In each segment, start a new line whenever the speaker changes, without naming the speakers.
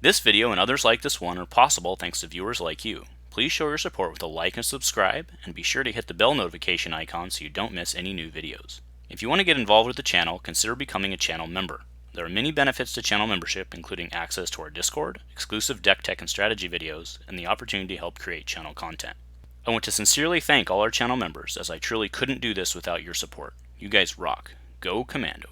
This video and others like this one are possible thanks to viewers like you. Please show your support with a like and subscribe, and be sure to hit the bell notification icon so you don't miss any new videos. If you want to get involved with the channel, consider becoming a channel member. There are many benefits to channel membership, including access to our Discord, exclusive deck tech and strategy videos, and the opportunity to help create channel content. I want to sincerely thank all our channel members, as I truly couldn't do this without your support. You guys rock. Go Commando.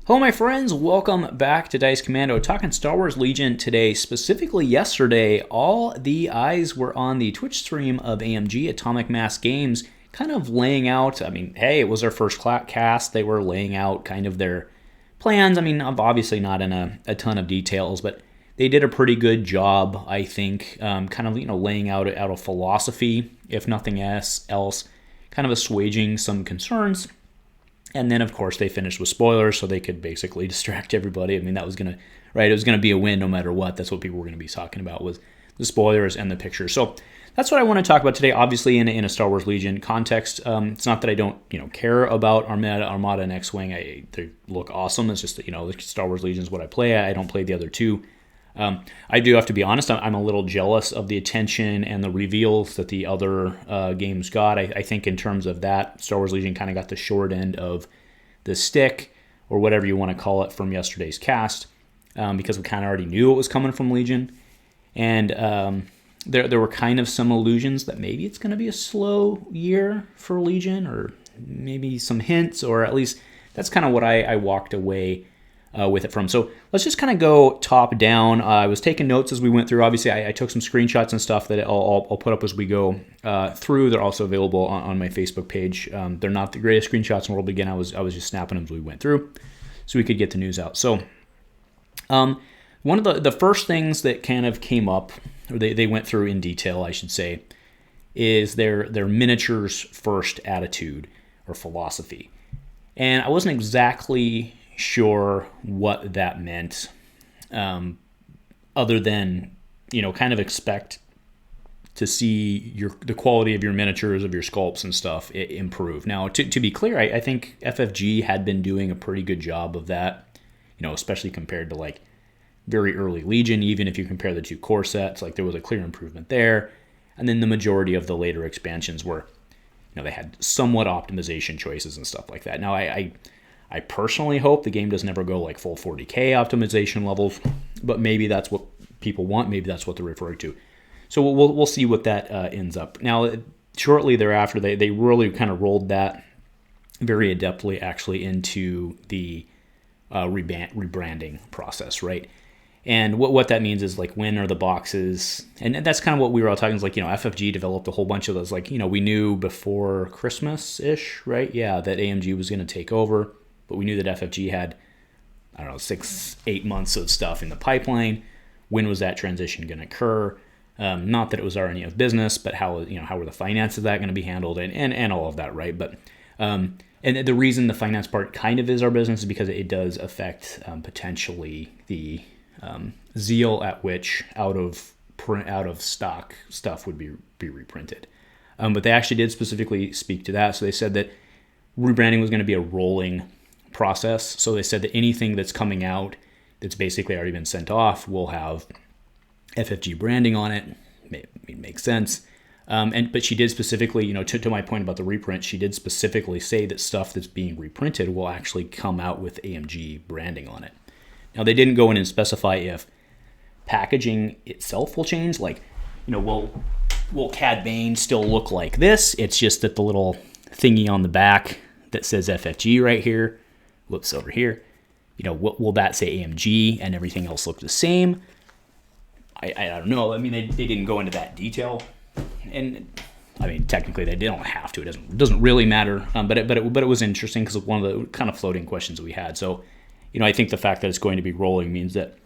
Hello my friends, welcome back to Dice Commando, talking Star Wars Legion today. Specifically yesterday, all the eyes were on the Twitch stream of AMG, Atomic Mass Games, kind of laying out, hey, it was their first cast, they were laying out kind of their plans. Obviously not in a ton of details, but they did a pretty good job, I think, laying out a philosophy, if nothing else, kind of assuaging some concerns. And then, of course, they finished with spoilers, so they could basically distract everybody. That was going to, right, it was going to be a win no matter what. That's what people were going to be talking about, was the spoilers and the pictures. So that's what I want to talk about today, obviously in a Star Wars Legion context. It's not that I don't, care about Armada and X-Wing. They look awesome. It's just that, Star Wars Legion is what I play. I don't play the other two. I do have to be honest, I'm a little jealous of the attention and the reveals that the other games got. I think in terms of that, Star Wars Legion kind of got the short end of the stick, or whatever you want to call it, from yesterday's cast, because we kind of already knew it was coming from Legion. And there were kind of some illusions that maybe it's going to be a slow year for Legion, or maybe some hints, or at least that's kind of what I walked away with it from. So let's just kind of go top down. I was taking notes as we went through. Obviously, I took some screenshots and stuff that I'll put up as we go through. They're also available on my Facebook page. They're not the greatest screenshots in the world, but again, I was just snapping them as we went through so we could get the news out. So one of the first things that kind of came up, or they went through in detail, I should say, is their miniatures first attitude or philosophy. And I wasn't exactly sure what that meant, other than kind of expect to see the quality of your miniatures, of your sculpts and stuff, improve. Now, to be clear, I think FFG had been doing a pretty good job of that, especially compared to like very early Legion. Even if you compare the two core sets, like there was a clear improvement there. And then the majority of the later expansions were, they had somewhat optimization choices and stuff like that. Now, I personally hope the game doesn't ever go like full 40K optimization levels, but maybe that's what people want. Maybe that's what they're referring to. So we'll see what that ends up. Now, shortly thereafter, they really kind of rolled that very adeptly actually into the rebranding process, right? And what that means is, like, when are the boxes? And that's kind of what we were all talking, is like, FFG developed a whole bunch of those, like, we knew before Christmas-ish, right? Yeah, that AMG was going to take over. But we knew that FFG had, 6-8 months of stuff in the pipeline. When was that transition going to occur? Not that it was already of business, but how were the finances of that going to be handled, and all of that, right? But and the reason the finance part kind of is our business is because it does affect potentially the zeal at which out of stock stuff would be reprinted. But they actually did specifically speak to that. So they said that rebranding was going to be a rolling process. So they said that anything that's coming out that's basically already been sent off will have FFG branding on it. It makes sense. But she did specifically, to my point about the reprint, she did specifically say that stuff that's being reprinted will actually come out with AMG branding on it. Now, they didn't go in and specify if packaging itself will change. Like, will Cad Bane still look like this? It's just that the little thingy on the back that says FFG right here, whoops, over here, will that say AMG and everything else look the same? I don't know. They didn't go into that detail, and technically they don't have to. It doesn't really matter. But it was interesting because of one of the kind of floating questions that we had. So, I think the fact that it's going to be rolling means that,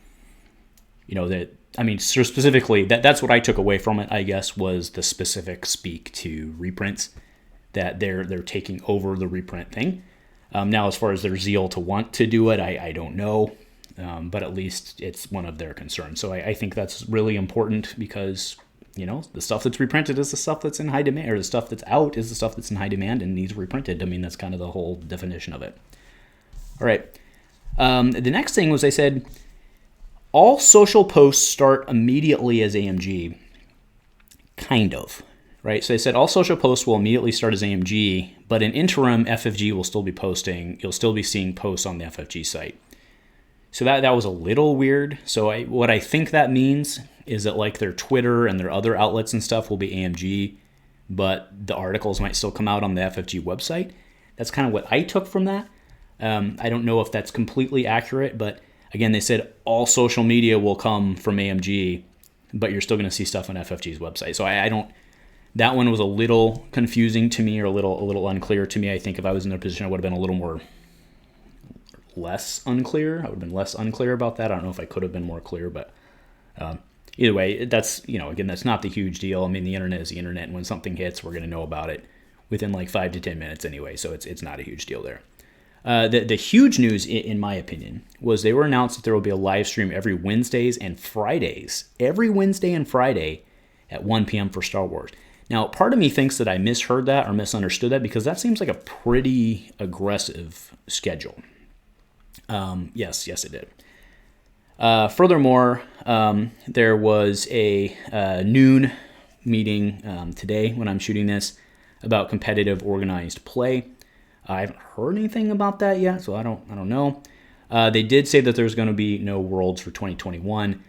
so specifically that's what I took away from it, I guess, was the specific speak to reprints, that they're taking over the reprint thing. Now, as far as their zeal to want to do it, I don't know, but at least it's one of their concerns. So I think that's really important because, the stuff that's reprinted is the stuff that's in high demand, or the stuff that's out is the stuff that's in high demand and needs reprinted. That's kind of the whole definition of it. All right. The next thing was, they said, all social posts start immediately as AMG, kind of, right? So they said all social posts will immediately start as AMG, but in interim, FFG will still be posting. You'll still be seeing posts on the FFG site. So that was a little weird. So what I think that means is that like their Twitter and their other outlets and stuff will be AMG, but the articles might still come out on the FFG website. That's kind of what I took from that. I don't know if that's completely accurate, but again, they said all social media will come from AMG, but you're still going to see stuff on FFG's website. So I don't. That one was a little confusing to me, or a little unclear to me. I think if I was in their position, I would have been a little less unclear. I would have been less unclear about that. I don't know if I could have been more clear, but either way, that's, again, that's not the huge deal. I mean, the internet is the internet, and when something hits, we're going to know about it within like 5 to 10 minutes anyway, so it's not a huge deal there. The huge news, in my opinion, was they were announced that there will be a live stream every Wednesdays and Fridays, every Wednesday and Friday at 1 p.m. for Star Wars. Now, part of me thinks that I misheard that or misunderstood that, because that seems like a pretty aggressive schedule. Yes, it did. Furthermore, there was a noon meeting today when I'm shooting this about competitive organized play. I haven't heard anything about that yet, so I don't know. They did say that there's going to be no Worlds for 2021.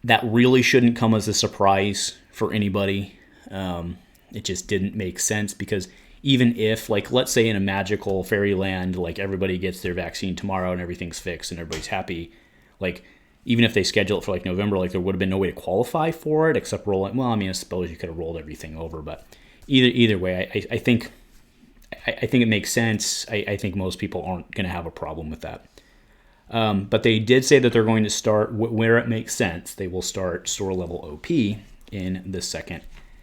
That really shouldn't come as a surprise for anybody. It just didn't make sense, because even if, like, let's say in a magical fairyland, like everybody gets their vaccine tomorrow and everything's fixed and everybody's happy, like even if they schedule it for like November, like there would have been no way to qualify for it except roll it. Well, I mean, I suppose you could have rolled everything over, but either way, I think it makes sense. I think most people aren't going to have a problem with that. But they did say that they're going to start, where it makes sense, they will start store level OP in the second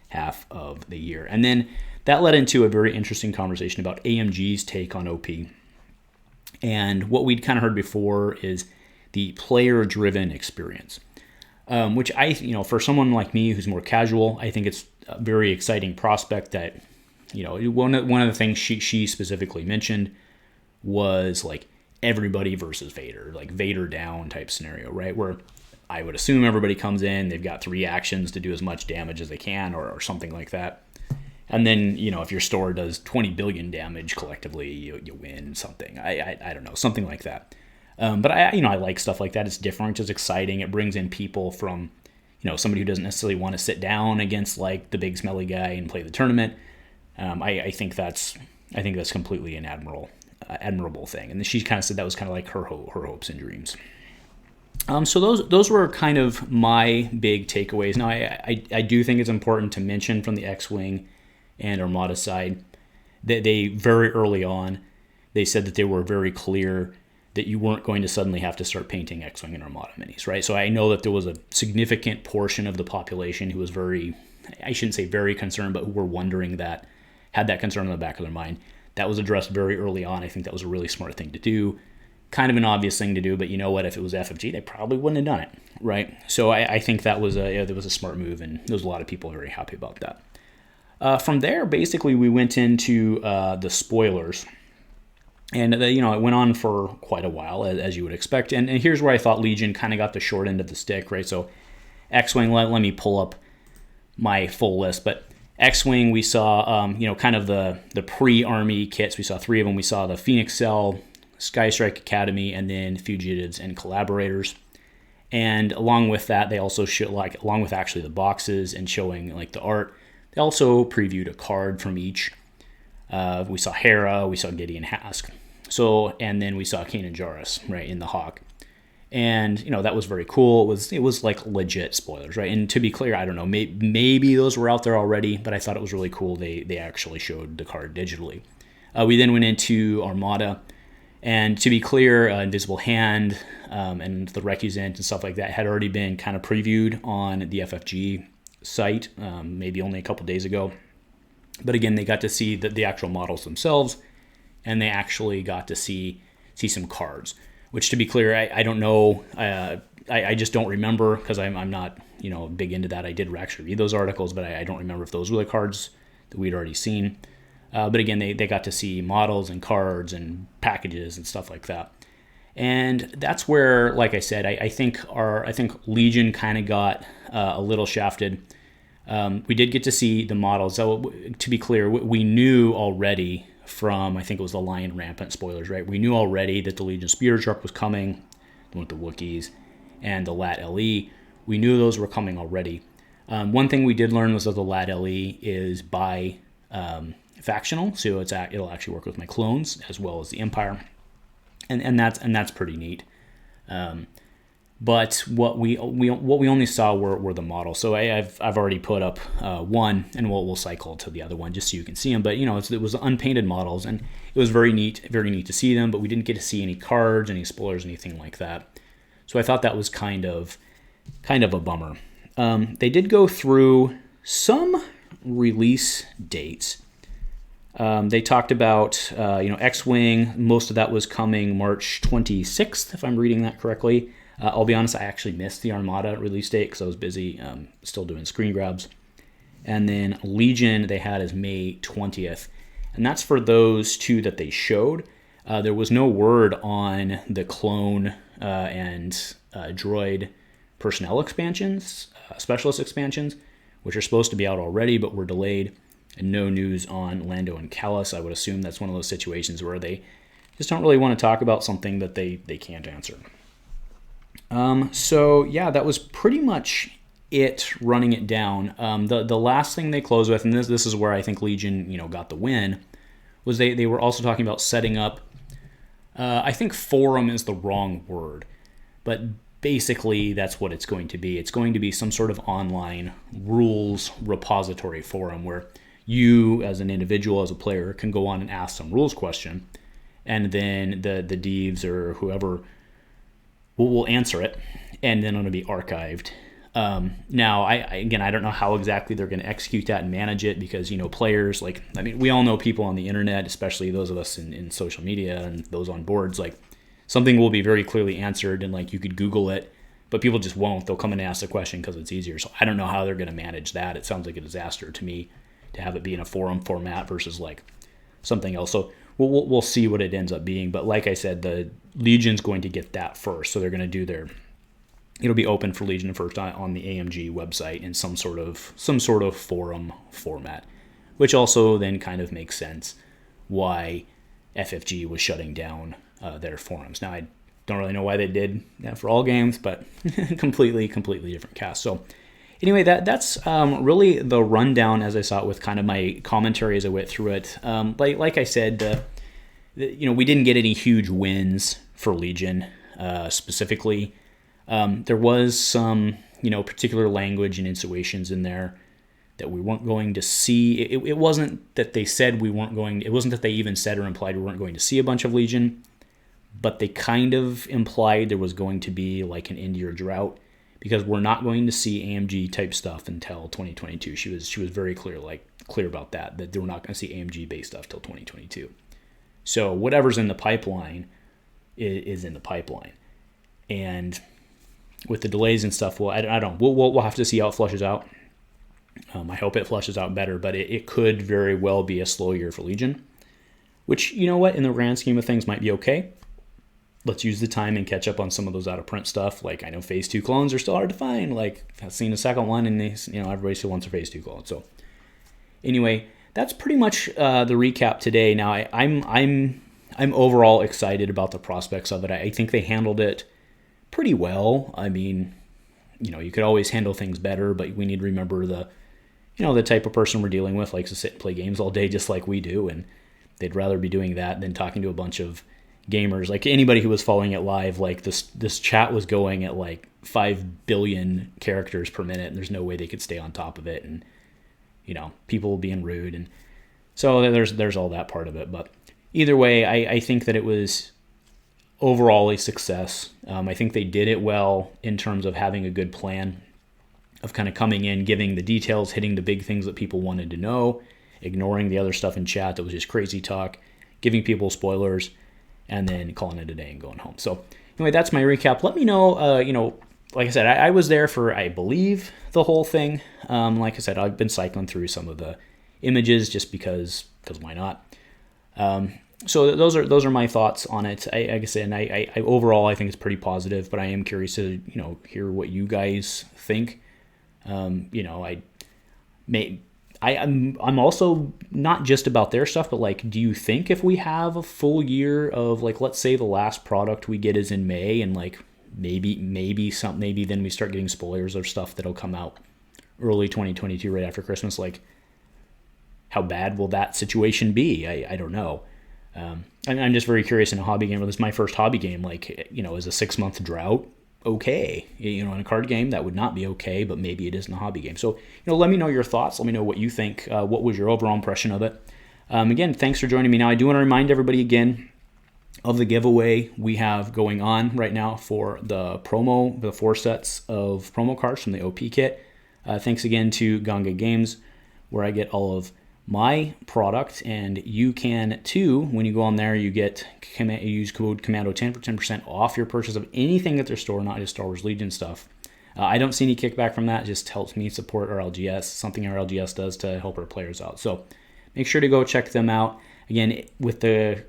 half of the year. And then that led into a very interesting conversation about AMG's take on OP. And what we'd kind of heard before is the player-driven experience, which for someone like me who's more casual, I think it's a very exciting prospect that, one of the things she specifically mentioned was like everybody versus Vader, like Vader down type scenario, right? Where I would assume everybody comes in, they've got 3 actions to do as much damage as they can, or something like that. And then, if your store does 20 billion damage collectively, you win something. I don't know, something like that. But I like stuff like that. It's different, it's exciting. It brings in people from, somebody who doesn't necessarily want to sit down against like the big smelly guy and play the tournament. I think that's completely an admirable thing. And she kind of said that was kind of like her hopes and dreams. So those were kind of my big takeaways. Now, I do think it's important to mention from the X-Wing and Armada side that they very early on, they said that they were very clear that you weren't going to suddenly have to start painting X-Wing and Armada minis, right? So I know that there was a significant portion of the population who was I shouldn't say very concerned, but who were wondering that, had that concern in the back of their mind. That was addressed very early on. I think that was a really smart thing to do. Kind of an obvious thing to do, but you know what? If it was FFG, they probably wouldn't have done it, right? So I think that was a smart move, and there was a lot of people very happy about that. From there, basically, we went into the spoilers, and it went on for quite a while, as you would expect. And here's where I thought Legion kind of got the short end of the stick, right? So X-Wing, let me pull up my full list, but X-Wing, we saw, kind of the pre-army kits. We saw 3 of them. We saw the Phoenix Cell, Sky Strike Academy, and then Fugitives and Collaborators. And along with that, they also show, along with actually the boxes and showing like the art, they also previewed a card from each. We saw Hera, we saw Gideon Hask. And then we saw Kanan Jarrus, right, in the Hawk. And, that was very cool. It was like legit spoilers, right? And to be clear, I don't know, maybe those were out there already, but I thought it was really cool they actually showed the card digitally. We then went into Armada. And to be clear, Invisible Hand and the Recusant and stuff like that had already been kind of previewed on the FFG site, maybe only a couple days ago. But again, they got to see the actual models themselves, and they actually got to see some cards. Which, to be clear, I don't know. I just don't remember, because I'm not big into that. I did actually read those articles, but I don't remember if those were the cards that we'd already seen. But again, they got to see models and cards and packages and stuff like that. And that's where, like I said, I think Legion kind of got a little shafted. We did get to see the models. So to be clear, we knew already from, I think it was the Lion Rampant spoilers, right? We knew already that the Legion Speeder Truck was coming with the Wookiees and the LAT LE. We knew those were coming already. One thing we did learn was that the LAT LE is bi-factional, so it'll actually work with my clones as well as the Empire, and that's pretty neat. But what we only saw were the models. So I've already put up one, and we'll cycle to the other one just so you can see them. But it was unpainted models, and it was very neat to see them. But we didn't get to see any cards, any spoilers, anything like that. So I thought that was kind of a bummer. They did go through some release dates. They talked about X-Wing. Most of that was coming March 26th, if I'm reading that correctly. I'll be honest, I actually missed the Armada release date because I was busy still doing screen grabs. And then Legion they had as May 20th. And that's for those two that they showed. There was no word on the clone and droid personnel expansions, specialist expansions, which are supposed to be out already but were delayed. And no news on Lando and Callus. I would assume that's one of those situations where they just don't really want to talk about something that they can't answer. So yeah, that was pretty much it running it down. The last thing they closed with, and this is where I think Legion, got the win, was they were also talking about setting up, I think forum is the wrong word, but basically that's what it's going to be. It's going to be some sort of online rules repository forum where you as an individual, as a player, can go on and ask some rules question, and then the devs or whoever will answer it, and then it'll be archived. Now, I don't know how exactly they're going to execute that and manage it because, players, we all know people on the internet, especially those of us in social media and those on boards, something will be very clearly answered and, you could Google it, but people just won't. They'll come in and ask the question because it's easier. So I don't know how they're going to manage that. It sounds like a disaster to me to have it be in a forum format versus, something else. So we'll see what it ends up being. But like I said, the Legion's going to get that first. So they're going to do it'll be open for Legion first on the AMG website in some sort of forum format, which also then kind of makes sense why FFG was shutting down their forums. Now, I don't really know why they did that for all games, but completely different cast. So anyway, that's really the rundown as I saw it with kind of my commentary as I went through it. Like I said, we didn't get any huge wins for Legion specifically. There was some, particular language and insinuations in there that we weren't going to see. It wasn't that they said we weren't going. It wasn't that they even said or implied we weren't going to see a bunch of Legion, but they kind of implied there was going to be an India drought because we're not going to see AMG type stuff until 2022. She was very clear about that they were not going to see AMG based stuff till 2022. So whatever's in the pipeline is in the pipeline, and with the delays and stuff, well, I don't. We'll have to see how it flushes out. I hope it flushes out better, but it could very well be a slow year for Legion, which, in the grand scheme of things might be okay. Let's use the time and catch up on some of those out-of-print stuff. I know Phase 2 clones are still hard to find. I've seen a second one, and everybody still wants a Phase 2 clone. So anyway, that's pretty much the recap today. Now, I'm overall excited about the prospects of it. I think they handled it pretty well. I mean, you could always handle things better, but we need to remember the type of person we're dealing with likes to sit and play games all day just like we do, and they'd rather be doing that than talking to a bunch of gamers. Anybody who was following it live, this chat was going at 5 billion characters per minute, and there's no way they could stay on top of it, and people being rude, and so there's all that part of it. But either way, I think that it was overall a success. I think they did it well in terms of having a good plan of kind of coming in, giving the details, hitting the big things that people wanted to know, ignoring the other stuff in chat that was just crazy talk, giving people spoilers, and then calling it a day and going home. So anyway, that's my recap. Let me know, like I said, I was there for, I believe, the whole thing. Like I said, I've been cycling through some of the images just because why not? So those are my thoughts on it. Like I said, I overall I think it's pretty positive, but I am curious to hear what you guys think. I'm also not just about their stuff, but like, do you think if we have a full year of, like, let's say the last product we get is in May, and like maybe then we start getting spoilers or stuff that'll come out early 2022 right after Christmas, like how bad will that situation be? I don't know. I'm just very curious in a hobby game. This is my first hobby game. Like, is a 6-month drought okay? In a card game, that would not be okay, but maybe it is in a hobby game. So, let me know your thoughts. Let me know what you think. What was your overall impression of it? Again, thanks for joining me. Now, I do want to remind everybody again of the giveaway we have going on right now for the 4 sets of promo cards from the OP kit. Thanks again to Ganga Games, where I get all of my product, and you can too. When you go on there, you use code Commando10 for 10% off your purchase of anything at their store, not just Star Wars Legion stuff. I don't see any kickback from that. It just helps me support our LGS, something our LGS does to help our players out. So make sure to go check them out. Again, with the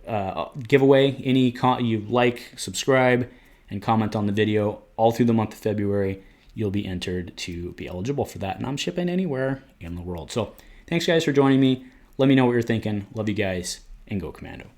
giveaway, you like, subscribe, and comment on the video all through the month of February, you'll be entered to be eligible for that. And I'm shipping anywhere in the world. So thanks, guys, for joining me. Let me know what you're thinking. Love you guys, and go Commando.